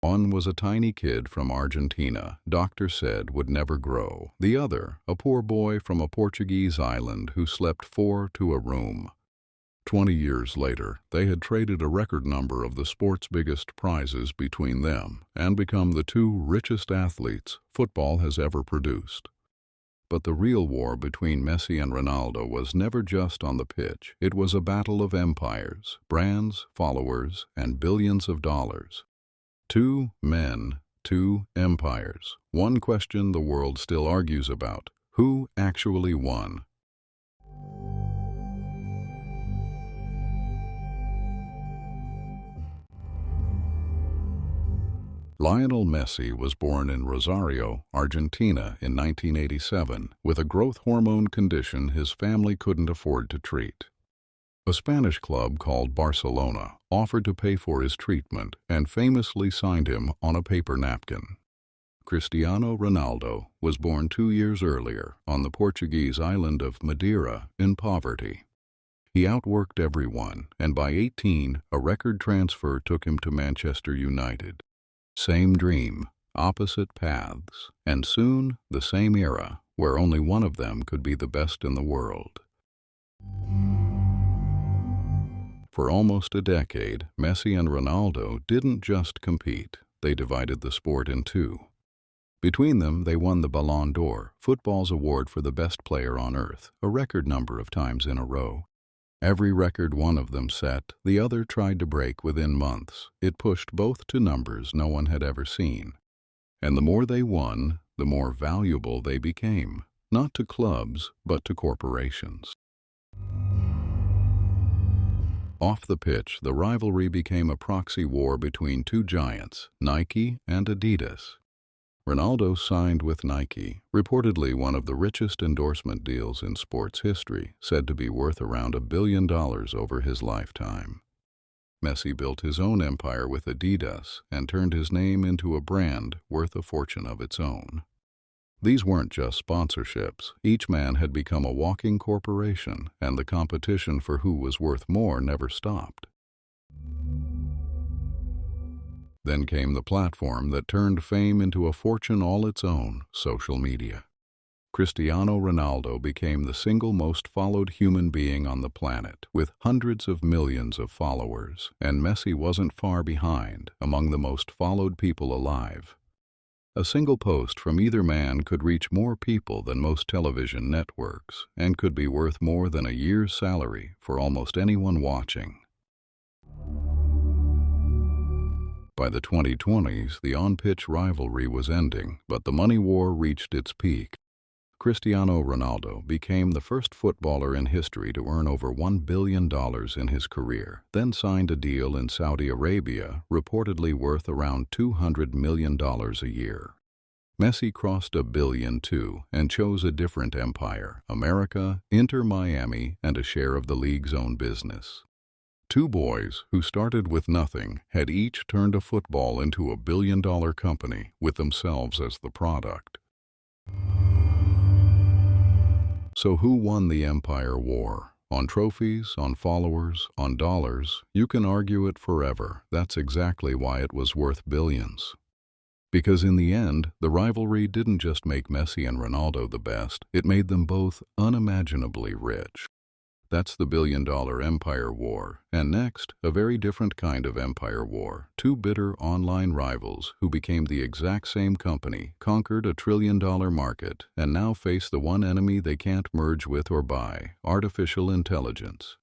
One was a tiny kid from Argentina, doctors said would never grow. The other, a poor boy from a Portuguese island who slept 4 to a room. 20 years later, they had traded a record number of the sport's biggest prizes between them and become the two richest athletes football has ever produced. But the real war between Messi and Ronaldo was never just on the pitch. It was a battle of empires, brands, followers, and billions of dollars. Two men, two empires. One question the world still argues about: who actually won? Lionel Messi was born in Rosario, Argentina in 1987 with a growth hormone condition his family couldn't afford to treat. A Spanish club called Barcelona offered to pay for his treatment and famously signed him on a paper napkin. Cristiano Ronaldo was born 2 years earlier on the Portuguese island of Madeira in poverty. He outworked everyone, and by 18, a record transfer took him to Manchester United. Same dream, opposite paths, and soon the same era where only one of them could be the best in the world. For almost a decade, Messi and Ronaldo didn't just compete, they divided the sport in two. Between them, they won the Ballon d'Or, football's award for the best player on earth, a record number of times in a row. Every record one of them set, the other tried to break within months. It pushed both to numbers no one had ever seen. And the more they won, the more valuable they became, not to clubs, but to corporations. Off the pitch, the rivalry became a proxy war between two giants, Nike and Adidas. Ronaldo signed with Nike, reportedly one of the richest endorsement deals in sports history, said to be worth around $1 billion over his lifetime. Messi built his own empire with Adidas and turned his name into a brand worth a fortune of its own. These weren't just sponsorships. Each man had become a walking corporation, and the competition for who was worth more never stopped. Then came the platform that turned fame into a fortune all its own: social media. Cristiano Ronaldo became the single most followed human being on the planet, with hundreds of millions of followers, and Messi wasn't far behind, among the most followed people alive. A single post from either man could reach more people than most television networks, and could be worth more than a year's salary for almost anyone watching. By the 2020s, the on-pitch rivalry was ending, but the money war reached its peak. Cristiano Ronaldo became the first footballer in history to earn over $1 billion in his career, then signed a deal in Saudi Arabia, reportedly worth around $200 million a year. Messi crossed $1 billion too, and chose a different empire: America, Inter Miami, and a share of the league's own business. Two boys who started with nothing had each turned a football into a billion-dollar company, with themselves as the product. So who won the empire war? On trophies, on followers, on dollars? You can argue it forever. That's exactly why it was worth billions. Because in the end, the rivalry didn't just make Messi and Ronaldo the best, it made them both unimaginably rich. That's the billion-dollar empire war. And next, a very different kind of empire war. Two bitter online rivals who became the exact same company, conquered a trillion-dollar market, and now face the one enemy they can't merge with or buy: artificial intelligence.